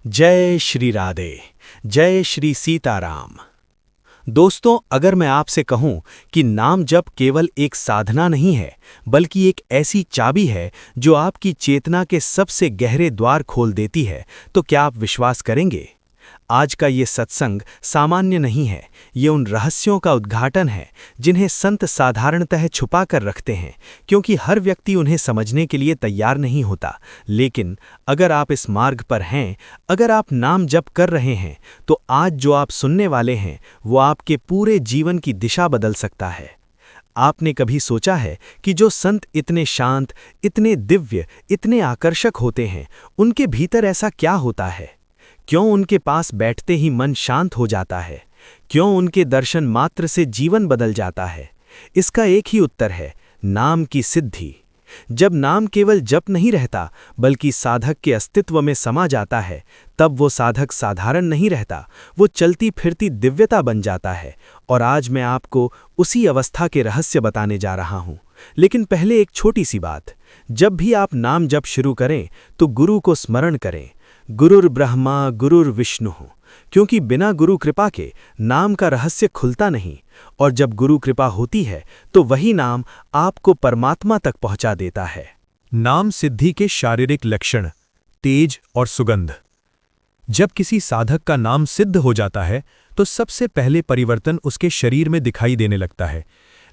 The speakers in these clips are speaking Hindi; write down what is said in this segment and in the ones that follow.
जय श्री राधे। जय श्री सीताराम। दोस्तों, अगर मैं आपसे कहूं कि नाम जप केवल एक साधना नहीं है, बल्कि एक ऐसी चाबी है जो आपकी चेतना के सबसे गहरे द्वार खोल देती है, तो क्या आप विश्वास करेंगे? आज का ये सत्संग सामान्य नहीं है। ये उन रहस्यों का उद्घाटन है जिन्हें संत साधारणतः छुपा कर रखते हैं, क्योंकि हर व्यक्ति उन्हें समझने के लिए तैयार नहीं होता। लेकिन अगर आप इस मार्ग पर हैं, अगर आप नाम जप कर रहे हैं, तो आज जो आप सुनने वाले हैं वो आपके पूरे जीवन की दिशा बदल सकता है। आपने कभी सोचा है कि जो संत इतने शांत, इतने दिव्य, इतने आकर्षक होते हैं, उनके भीतर ऐसा क्या होता है? क्यों उनके पास बैठते ही मन शांत हो जाता है? क्यों उनके दर्शन मात्र से जीवन बदल जाता है? इसका एक ही उत्तर है, नाम की सिद्धि। जब नाम केवल जप नहीं रहता, बल्कि साधक के अस्तित्व में समा जाता है, तब वो साधक साधारण नहीं रहता, वो चलती फिरती दिव्यता बन जाता है। और आज मैं आपको उसी अवस्था के रहस्य बताने जा रहा हूँ। लेकिन पहले एक छोटी सी बात, जब भी आप नाम जप शुरू करें तो गुरु को स्मरण करें। गुरुर्ब्रह्मा गुरुर्विष्णु, क्योंकि बिना गुरु कृपा के नाम का रहस्य खुलता नहीं। और जब गुरु कृपा होती है तो वही नाम आपको परमात्मा तक पहुंचा देता है। नाम सिद्धि के शारीरिक लक्षण, तेज और सुगंध। जब किसी साधक का नाम सिद्ध हो जाता है तो सबसे पहले परिवर्तन उसके शरीर में दिखाई देने लगता है।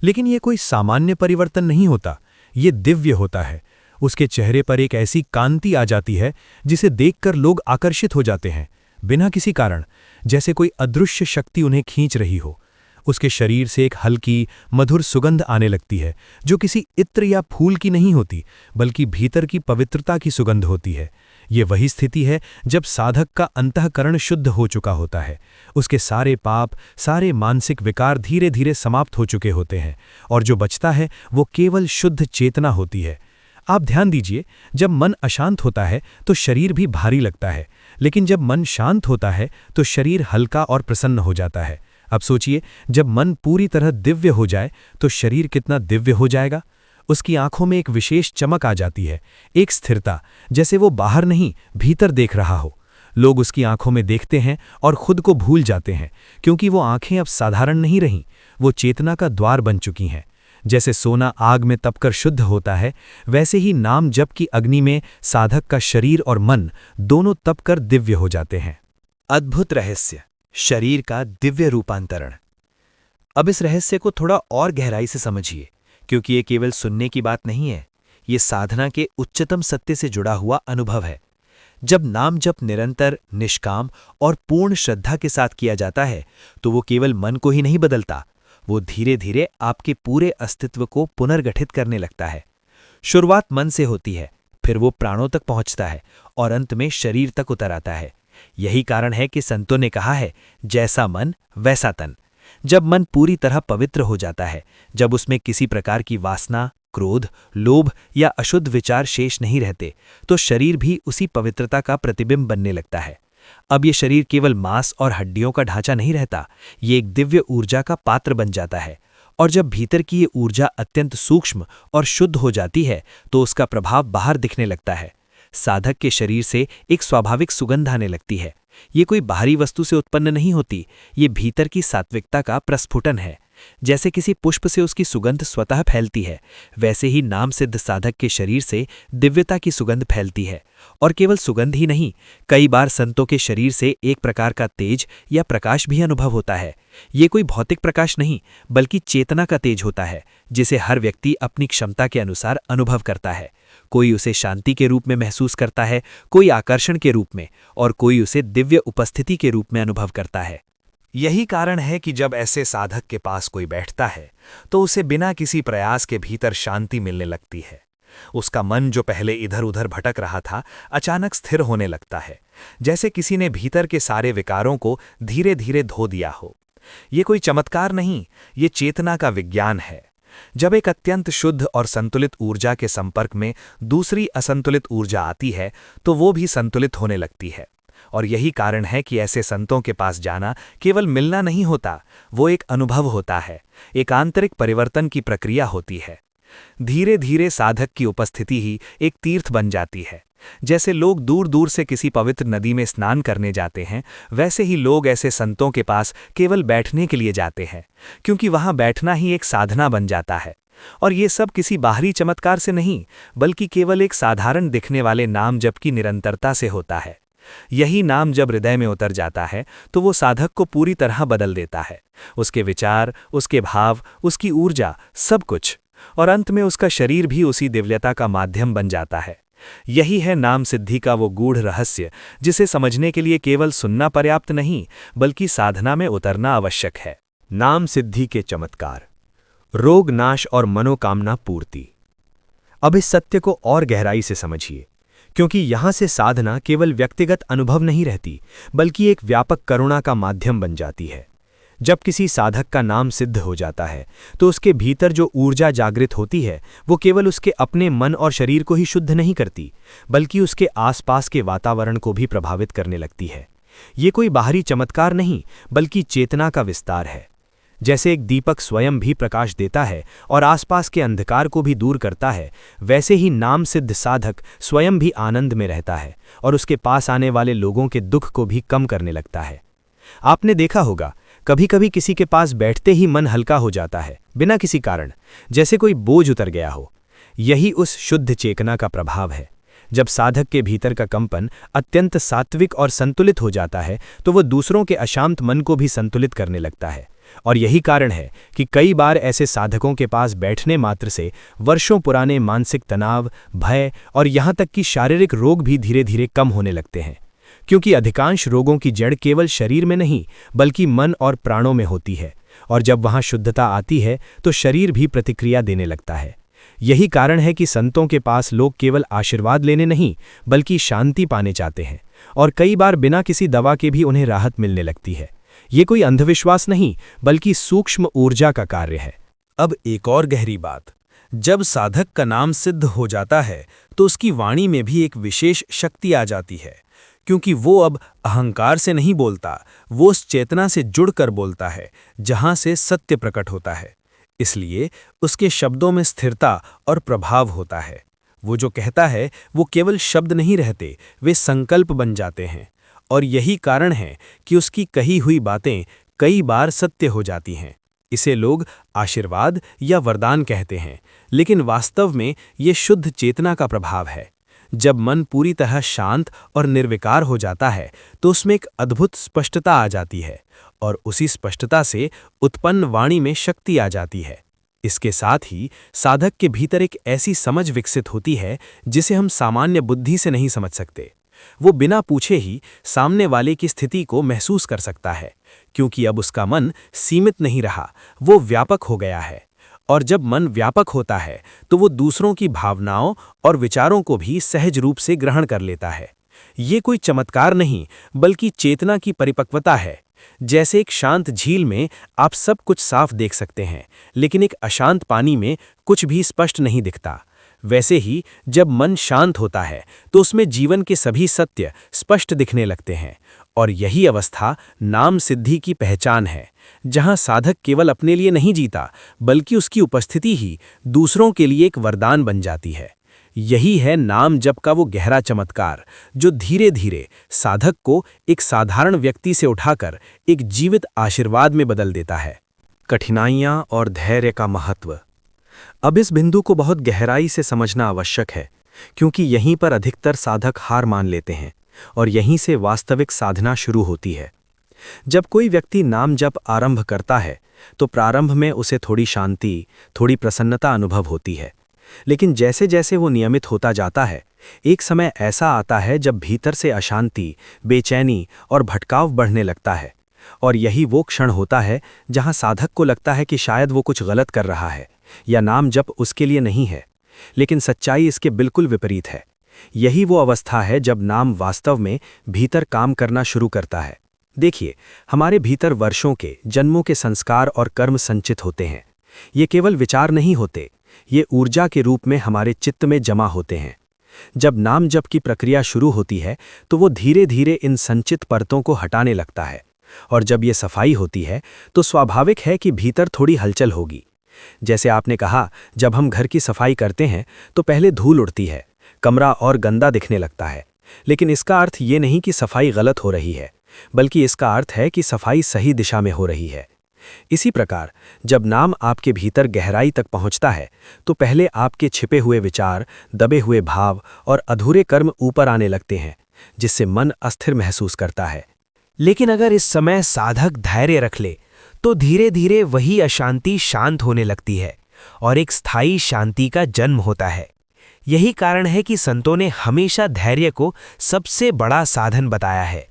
लेकिन यह कोई सामान्य परिवर्तन नहीं होता, ये दिव्य होता है। उसके चेहरे पर एक ऐसी कांति आ जाती है जिसे देखकर लोग आकर्षित हो जाते हैं, बिना किसी कारण, जैसे कोई अदृश्य शक्ति उन्हें खींच रही हो। उसके शरीर से एक हल्की, मधुर सुगंध आने लगती है, जो किसी इत्र या फूल की नहीं होती, बल्कि भीतर की पवित्रता की सुगंध होती है। ये वही स्थिति है जब साधक का अंतःकरण शुद्ध हो चुका होता है। उसके सारे पाप, सारे मानसिक विकार धीरे धीरे समाप्त हो चुके होते हैं, और जो बचता है वो केवल शुद्ध चेतना होती है। आप ध्यान दीजिए, जब मन अशांत होता है तो शरीर भी भारी लगता है, लेकिन जब मन शांत होता है तो शरीर हल्का और प्रसन्न हो जाता है। अब सोचिए, जब मन पूरी तरह दिव्य हो जाए तो शरीर कितना दिव्य हो जाएगा। उसकी आंखों में एक विशेष चमक आ जाती है, एक स्थिरता, जैसे वो बाहर नहीं भीतर देख रहा हो। लोग उसकी आंखों में देखते हैं और खुद को भूल जाते हैं, क्योंकि वो आंखें अब साधारण नहीं रहीं, वो चेतना का द्वार बन चुकी हैं। जैसे सोना आग में तपकर शुद्ध होता है, वैसे ही नाम जप की अग्नि में साधक का शरीर और मन दोनों तपकर दिव्य हो जाते हैं। अद्भुत रहस्य, शरीर का दिव्य रूपांतरण। अब इस रहस्य को थोड़ा और गहराई से समझिए, क्योंकि ये केवल सुनने की बात नहीं है, ये साधना के उच्चतम सत्य से जुड़ा हुआ अनुभव है। जब नाम जप निरंतर, निष्काम और पूर्ण श्रद्धा के साथ किया जाता है, तो वो केवल मन को ही नहीं बदलता, वो धीरे धीरे आपके पूरे अस्तित्व को पुनर्गठित करने लगता है। शुरुआत मन से होती है, फिर वो प्राणों तक पहुंचता है और अंत में शरीर तक उतर आता है। यही कारण है कि संतों ने कहा है, जैसा मन वैसा तन। जब मन पूरी तरह पवित्र हो जाता है, जब उसमें किसी प्रकार की वासना, क्रोध, लोभ या अशुद्ध विचार शेष नहीं रहते, तो शरीर भी उसी पवित्रता का प्रतिबिंब बनने लगता है। अब ये शरीर केवल मांस और हड्डियों का ढांचा नहीं रहता, ये एक दिव्य ऊर्जा का पात्र बन जाता है। और जब भीतर की ये ऊर्जा अत्यंत सूक्ष्म और शुद्ध हो जाती है, तो उसका प्रभाव बाहर दिखने लगता है। साधक के शरीर से एक स्वाभाविक सुगंध आने लगती है। ये कोई बाहरी वस्तु से उत्पन्न नहीं होती, ये भीतर की सात्विकता का प्रस्फुटन है। जैसे किसी पुष्प से उसकी सुगंध स्वतः फैलती है, वैसे ही नाम सिद्ध साधक के शरीर से दिव्यता की सुगंध फैलती है। और केवल सुगंध ही नहीं, कई बार संतों के शरीर से एक प्रकार का तेज या प्रकाश भी अनुभव होता है। ये कोई भौतिक प्रकाश नहीं, बल्कि चेतना का तेज होता है, जिसे हर व्यक्ति अपनी क्षमता के अनुसार अनुभव करता है। कोई उसे शांति के रूप में महसूस करता है, कोई आकर्षण के रूप में, और कोई उसे दिव्य उपस्थिति के रूप में अनुभव करता है। यही कारण है कि जब ऐसे साधक के पास कोई बैठता है, तो उसे बिना किसी प्रयास के भीतर शांति मिलने लगती है। उसका मन जो पहले इधर उधर भटक रहा था, अचानक स्थिर होने लगता है, जैसे किसी ने भीतर के सारे विकारों को धीरे धीरे धो दिया हो। ये कोई चमत्कार नहीं, ये चेतना का विज्ञान है। जब एक अत्यंत शुद्ध और संतुलित ऊर्जा के संपर्क में दूसरी असंतुलित ऊर्जा आती है, तो वो भी संतुलित होने लगती है। और यही कारण है कि ऐसे संतों के पास जाना केवल मिलना नहीं होता, वो एक अनुभव होता है, एक आंतरिक परिवर्तन की प्रक्रिया होती है। धीरे धीरे साधक की उपस्थिति ही एक तीर्थ बन जाती है, जैसे लोग दूर दूर से किसी पवित्र नदी में स्नान करने जाते हैं, वैसे ही लोग ऐसे संतों के पास केवल बैठने के लिए जाते हैं, क्योंकि वहां बैठना ही एक साधना बन जाता है। और ये सब किसी बाहरी चमत्कार से नहीं, बल्कि केवल एक साधारण दिखने वाले नाम जप की निरंतरता से होता है। यही नाम जब हृदय में उतर जाता है तो वो साधक को पूरी तरह बदल देता है, उसके विचार, उसके भाव, उसकी ऊर्जा, सब कुछ। और अंत में उसका शरीर भी उसी दिव्यता का माध्यम बन जाता है। यही है नाम सिद्धि का वो गूढ़ रहस्य, जिसे समझने के लिए केवल सुनना पर्याप्त नहीं, बल्कि साधना में उतरना आवश्यक है। नाम सिद्धि के चमत्कार, रोग नाश और मनोकामना पूर्ति। अब इस सत्य को और गहराई से समझिए, क्योंकि यहां से साधना केवल व्यक्तिगत अनुभव नहीं रहती, बल्कि एक व्यापक करुणा का माध्यम बन जाती है। जब किसी साधक का नाम सिद्ध हो जाता है तो उसके भीतर जो ऊर्जा जागृत होती है वो केवल उसके अपने मन और शरीर को ही शुद्ध नहीं करती, बल्कि उसके आसपास के वातावरण को भी प्रभावित करने लगती है। ये कोई बाहरी चमत्कार नहीं, बल्कि चेतना का विस्तार है। जैसे एक दीपक स्वयं भी प्रकाश देता है और आसपास के अंधकार को भी दूर करता है, वैसे ही नाम सिद्ध साधक स्वयं भी आनंद में रहता है और उसके पास आने वाले लोगों के दुख को भी कम करने लगता है। आपने देखा होगा, कभी कभी किसी के पास बैठते ही मन हल्का हो जाता है, बिना किसी कारण, जैसे कोई बोझ उतर गया हो। यही उस शुद्ध चेतना का प्रभाव है। जब साधक के भीतर का कंपन अत्यंत सात्विक और संतुलित हो जाता है तो वह दूसरों के अशांत मन को भी संतुलित करने लगता है। और यही कारण है कि कई बार ऐसे साधकों के पास बैठने मात्र से वर्षों पुराने मानसिक तनाव, भय और यहाँ तक कि शारीरिक रोग भी धीरे धीरे कम होने लगते हैं, क्योंकि अधिकांश रोगों की जड़ केवल शरीर में नहीं, बल्कि मन और प्राणों में होती है। और जब वहाँ शुद्धता आती है तो शरीर भी प्रतिक्रिया देने लगता है। यही कारण है कि संतों के पास लोग केवल आशीर्वाद लेने नहीं, बल्कि शांति पाने चाहते हैं, और कई बार बिना किसी दवा के भी उन्हें राहत मिलने लगती है। ये कोई अंधविश्वास नहीं, बल्कि सूक्ष्म ऊर्जा का कार्य है। अब एक और गहरी बात, जब साधक का नाम सिद्ध हो जाता है तो उसकी वाणी में भी एक विशेष शक्ति आ जाती है, क्योंकि वो अब अहंकार से नहीं बोलता, वो उस चेतना से जुड़कर बोलता है जहां से सत्य प्रकट होता है। इसलिए उसके शब्दों में स्थिरता और प्रभाव होता है। वो जो कहता है वो केवल शब्द नहीं रहते, वे संकल्प बन जाते हैं। और यही कारण है कि उसकी कही हुई बातें कई बार सत्य हो जाती हैं। इसे लोग आशीर्वाद या वरदान कहते हैं, लेकिन वास्तव में ये शुद्ध चेतना का प्रभाव है। जब मन पूरी तरह शांत और निर्विकार हो जाता है तो उसमें एक अद्भुत स्पष्टता आ जाती है, और उसी स्पष्टता से उत्पन्न वाणी में शक्ति आ जाती है। इसके साथ ही साधक के भीतर एक ऐसी समझ विकसित होती है जिसे हम सामान्य बुद्धि से नहीं समझ सकते। वो बिना पूछे ही सामने वाले की स्थिति को महसूस कर सकता है, क्योंकि अब उसका मन सीमित नहीं रहा, वो व्यापक हो गया है। और जब मन व्यापक होता है तो वो दूसरों की भावनाओं और विचारों को भी सहज रूप से ग्रहण कर लेता है। ये कोई चमत्कार नहीं, बल्कि चेतना की परिपक्वता है। जैसे एक शांत झील में आप सब कुछ साफ देख सकते हैं, लेकिन एक अशांत पानी में कुछ भी स्पष्ट नहीं दिखता, वैसे ही जब मन शांत होता है तो उसमें जीवन के सभी सत्य स्पष्ट दिखने लगते हैं। और यही अवस्था नाम सिद्धि की पहचान है, जहां साधक केवल अपने लिए नहीं जीता, बल्कि उसकी उपस्थिति ही दूसरों के लिए एक वरदान बन जाती है। यही है नाम जप का वो गहरा चमत्कार, जो धीरे धीरे साधक को एक साधारण व्यक्ति से उठाकर एक जीवित आशीर्वाद में बदल देता है। कठिनाइयाँ और धैर्य का महत्व। अब इस बिंदु को बहुत गहराई से समझना आवश्यक है, क्योंकि यहीं पर अधिकतर साधक हार मान लेते हैं और यहीं से वास्तविक साधना शुरू होती है। जब कोई व्यक्ति नाम जप आरंभ करता है तो प्रारंभ में उसे थोड़ी शांति, थोड़ी प्रसन्नता अनुभव होती है, लेकिन जैसे जैसे वो नियमित होता जाता है, एक समय ऐसा आता है जब भीतर से अशांति, बेचैनी और भटकाव बढ़ने लगता है। और यही वो क्षण होता है जहां साधक को लगता है कि शायद वो कुछ गलत कर रहा है या नाम जप उसके लिए नहीं है, लेकिन सच्चाई इसके बिल्कुल विपरीत है। यही वो अवस्था है जब नाम वास्तव में भीतर काम करना शुरू करता है। देखिए, हमारे भीतर वर्षों के, जन्मों के संस्कार और कर्म संचित होते हैं। ये केवल विचार नहीं होते, ये ऊर्जा के रूप में हमारे चित्त में जमा होते हैं। जब नाम जप की प्रक्रिया शुरू होती है तो वो धीरे धीरे इन संचित परतों को हटाने लगता है, और जब ये सफाई होती है तो स्वाभाविक है कि भीतर थोड़ी हलचल होगी। जैसे आपने कहा, जब हम घर की सफाई करते हैं तो पहले धूल उड़ती है, कमरा और गंदा दिखने लगता है। लेकिन इसका अर्थ ये नहीं कि सफाई गलत हो रही है, बल्कि इसका अर्थ है कि सफाई सही दिशा में हो रही है। इसी प्रकार जब नाम आपके भीतर गहराई तक पहुंचता है तो पहले आपके छिपे हुए विचार, दबे हुए भाव और अधूरे कर्म ऊपर आने लगते हैं, जिससे मन अस्थिर महसूस करता है। लेकिन अगर इस समय साधक धैर्य रख ले तो धीरे धीरे वही अशांति शांत होने लगती है और एक स्थायी शांति का जन्म होता है। यही कारण है कि संतों ने हमेशा धैर्य को सबसे बड़ा साधन बताया है,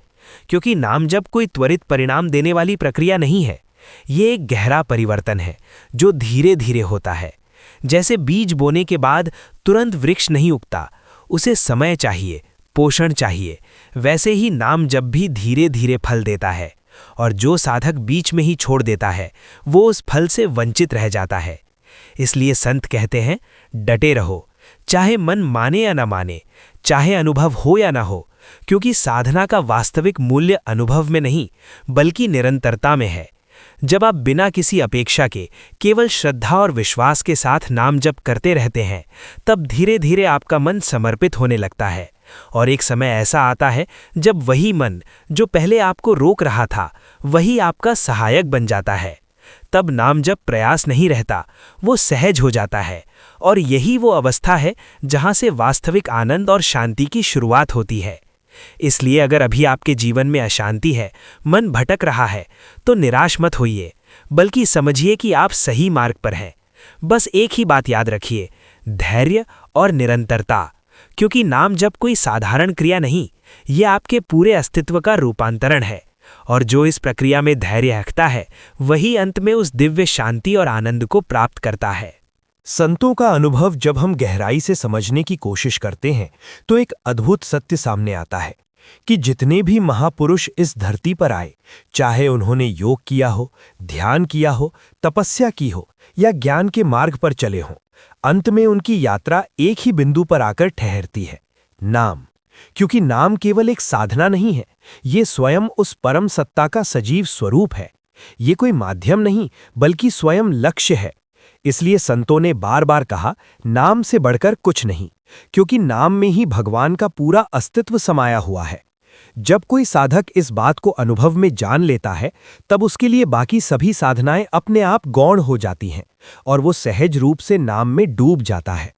क्योंकि नाम जप कोई त्वरित परिणाम देने वाली प्रक्रिया नहीं है। ये एक गहरा परिवर्तन है जो धीरे धीरे होता है। जैसे बीज बोने के बाद तुरंत वृक्ष नहीं उगता, उसे समय चाहिए, पोषण चाहिए। वैसे ही नाम जप भी धीरे धीरे फल देता है, और जो साधक बीच में ही छोड़ देता है वो उस फल से वंचित रह जाता है। इसलिए संत कहते हैं, डटे रहो, चाहे मन माने या न माने, चाहे अनुभव हो या ना हो, क्योंकि साधना का वास्तविक मूल्य अनुभव में नहीं बल्कि निरंतरता में है। जब आप बिना किसी अपेक्षा के केवल श्रद्धा और विश्वास के साथ नाम जप करते रहते हैं, तब धीरे धीरे आपका मन समर्पित होने लगता है, और एक समय ऐसा आता है जब वही मन जो पहले आपको रोक रहा था वही आपका सहायक बन जाता है। तब नाम जप प्रयास नहीं रहता, वो सहज हो जाता है, और यही वो अवस्था है जहां से वास्तविक आनंद और शांति की शुरुआत होती है। इसलिए अगर अभी आपके जीवन में अशांति है, मन भटक रहा है, तो निराश मत होइए, बल्कि समझिए कि आप सही मार्ग पर हैं। बस एक ही बात याद रखिए, धैर्य और निरंतरता, क्योंकि नाम जप कोई साधारण क्रिया नहीं, ये आपके पूरे अस्तित्व का रूपांतरण है, और जो इस प्रक्रिया में धैर्य रखता है वही अंत में उस दिव्य शांति और आनंद को प्राप्त करता है। संतों का अनुभव जब हम गहराई से समझने की कोशिश करते हैं तो एक अद्भुत सत्य सामने आता है कि जितने भी महापुरुष इस धरती पर आए, चाहे उन्होंने योग किया हो, ध्यान किया हो, तपस्या की हो या ज्ञान के मार्ग पर चले हों, अंत में उनकी यात्रा एक ही बिंदु पर आकर ठहरती है, नाम। क्योंकि नाम केवल एक साधना नहीं है, ये स्वयं उस परम सत्ता का सजीव स्वरूप है। ये कोई माध्यम नहीं बल्कि स्वयं लक्ष्य है। इसलिए संतों ने बार बार कहा, नाम से बढ़कर कुछ नहीं, क्योंकि नाम में ही भगवान का पूरा अस्तित्व समाया हुआ है। जब कोई साधक इस बात को अनुभव में जान लेता है, तब उसके लिए बाकी सभी साधनाएं अपने आप गौण हो जाती हैं और वो सहज रूप से नाम में डूब जाता है।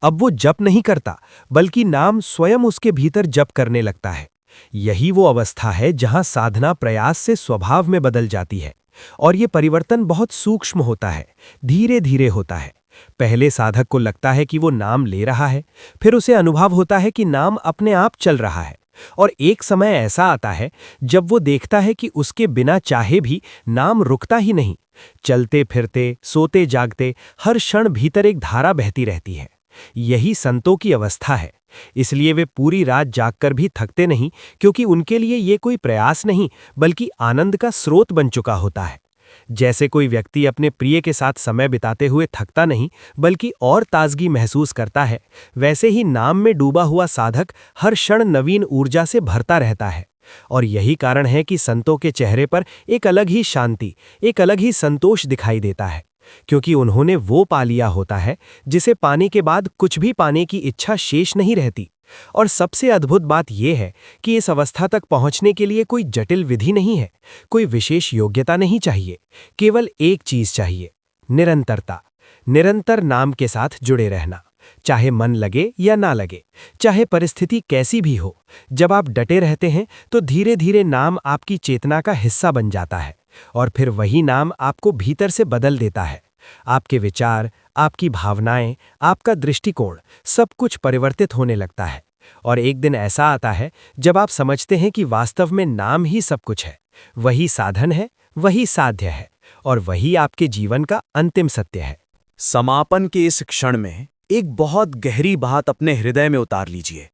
अब वो जप नहीं करता, बल्कि नाम स्वयं उसके भीतर जप करने लगता है। यही वो अवस्था है जहां साधना प्रयास से स्वभाव में बदल जाती है, और ये परिवर्तन बहुत सूक्ष्म होता है, धीरे धीरे होता है। पहले साधक को लगता है कि वो नाम ले रहा है, फिर उसे अनुभव होता है कि नाम अपने आप चल रहा है, और एक समय ऐसा आता है जब वो देखता है कि उसके बिना चाहे भी नाम रुकता ही नहीं। चलते फिरते, सोते जागते, हर क्षण भीतर एक धारा बहती रहती है। यही संतों की अवस्था है। इसलिए वे पूरी रात जागकर भी थकते नहीं, क्योंकि उनके लिए ये कोई प्रयास नहीं बल्कि आनंद का स्रोत बन चुका होता है। जैसे कोई व्यक्ति अपने प्रिय के साथ समय बिताते हुए थकता नहीं बल्कि और ताजगी महसूस करता है, वैसे ही नाम में डूबा हुआ साधक हर क्षण नवीन ऊर्जा से भरता रहता है। और यही कारण है कि संतों के चेहरे पर एक अलग ही शांति, एक अलग ही संतोष दिखाई देता है, क्योंकि उन्होंने वो पा लिया होता है जिसे पाने के बाद कुछ भी पाने की इच्छा शेष नहीं रहती। और सबसे अद्भुत बात यह है कि इस अवस्था तक पहुंचने के लिए कोई जटिल विधि नहीं है, कोई विशेष योग्यता नहीं चाहिए। केवल एक चीज चाहिए, निरंतरता। निरंतर नाम के साथ जुड़े रहना, चाहे मन लगे या ना लगे, चाहे परिस्थिति कैसी भी हो। जब आप डटे रहते हैं तो धीरे धीरे नाम आपकी चेतना का हिस्सा बन जाता है, और फिर वही नाम आपको भीतर से बदल देता है। आपके विचार, आपकी भावनाएं, आपका दृष्टिकोण, सब कुछ परिवर्तित होने लगता है। और एक दिन ऐसा आता है जब आप समझते हैं कि वास्तव में नाम ही सब कुछ है, वही साधन है, वही साध्य है, और वही आपके जीवन का अंतिम सत्य है। समापन के इस क्षण में एक बहुत गहरी बात अपने हृदय में उतार लीजिए।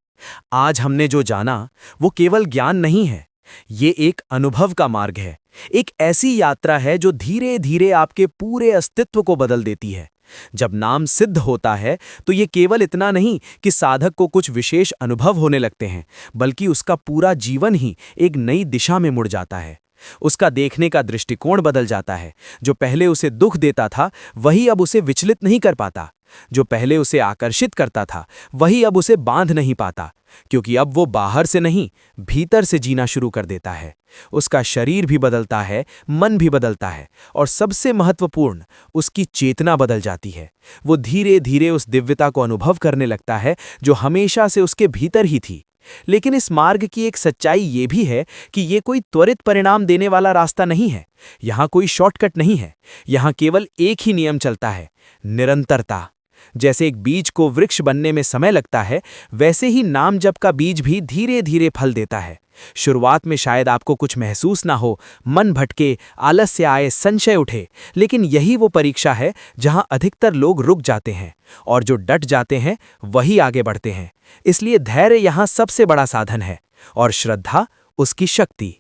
आज हमने जो जाना वो केवल ज्ञान नहीं है, ये एक अनुभव का मार्ग है, एक ऐसी यात्रा है जो धीरे धीरे आपके पूरे अस्तित्व को बदल देती है। जब नाम सिद्ध होता है तो ये केवल इतना नहीं कि साधक को कुछ विशेष अनुभव होने लगते हैं, बल्कि उसका पूरा जीवन ही एक नई दिशा में मुड़ जाता है। उसका देखने का दृष्टिकोण बदल जाता है। जो पहले उसे दुख देता था वही अब उसे विचलित नहीं कर पाता। जो पहले उसे आकर्षित करता था वही अब उसे बांध नहीं पाता, क्योंकि अब वो बाहर से नहीं भीतर से जीना शुरू कर देता है। उसका शरीर भी बदलता है, मन भी बदलता है, और सबसे महत्वपूर्ण उसकी चेतना बदल जाती है। वो धीरे धीरे उस दिव्यता को अनुभव करने लगता है जो हमेशा से उसके भीतर ही थी। लेकिन इस मार्ग की एक सच्चाई ये भी है कि ये कोई त्वरित परिणाम देने वाला रास्ता नहीं है। यहाँ कोई शॉर्टकट नहीं है। यहाँ केवल एक ही नियम चलता है, निरंतरता। जैसे एक बीज को वृक्ष बनने में समय लगता है, वैसे ही नाम जप का बीज भी धीरे धीरे फल देता है। शुरुआत में शायद आपको कुछ महसूस ना हो, मन भटके, आलस्य आए, संशय उठे, लेकिन यही वो परीक्षा है जहां अधिकतर लोग रुक जाते हैं, और जो डट जाते हैं वही आगे बढ़ते हैं। इसलिए धैर्य यहां सबसे बड़ा साधन है, और श्रद्धा उसकी शक्ति।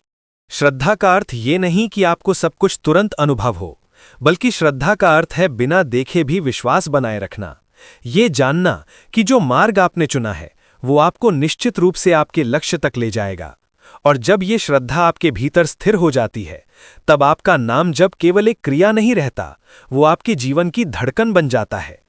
श्रद्धा का अर्थ ये नहीं कि आपको सब कुछ तुरंत अनुभव हो, बल्कि श्रद्धा का अर्थ है बिना देखे भी विश्वास बनाए रखना। ये जानना कि जो मार्ग आपने चुना है वो आपको निश्चित रूप से आपके लक्ष्य तक ले जाएगा। और जब ये श्रद्धा आपके भीतर स्थिर हो जाती है, तब आपका नाम जब केवल एक क्रिया नहीं रहता, वो आपके जीवन की धड़कन बन जाता है।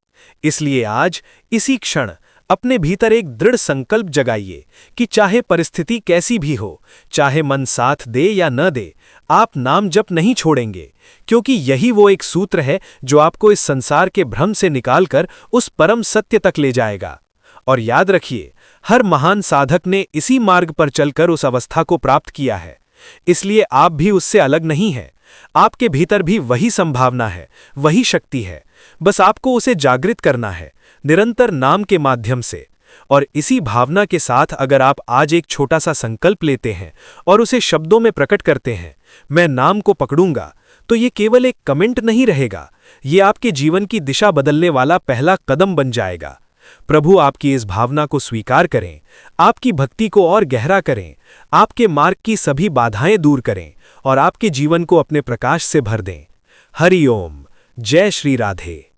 इसलिए आज इसी क्षण अपने भीतर एक दृढ़ संकल्प जगाइए कि चाहे परिस्थिति कैसी भी हो, चाहे मन साथ दे या न दे, आप नाम जप नहीं छोड़ेंगे, क्योंकि यही वो एक सूत्र है जो आपको इस संसार के भ्रम से निकालकर उस परम सत्य तक ले जाएगा। और याद रखिए, हर महान साधक ने इसी मार्ग पर चलकर उस अवस्था को प्राप्त किया है। इसलिए आप भी उससे अलग नहीं हैं। आपके भीतर भी वही संभावना है, वही शक्ति है। बस आपको उसे जागृत करना है, निरंतर नाम के माध्यम से। और इसी भावना के साथ अगर आप आज एक छोटा सा संकल्प लेते हैं और उसे शब्दों में प्रकट करते हैं, मैं नाम को पकड़ूंगा, तो ये केवल एक कमेंट नहीं रहेगा, ये आपके जीवन की दिशा बदलने वाला पहला कदम बन जाएगा। प्रभु आपकी इस भावना को स्वीकार करें, आपकी भक्ति को और गहरा करें, आपके मार्ग की सभी बाधाएं दूर करें और आपके जीवन को अपने प्रकाश से भर दें। हरि ओम। जय श्री राधे।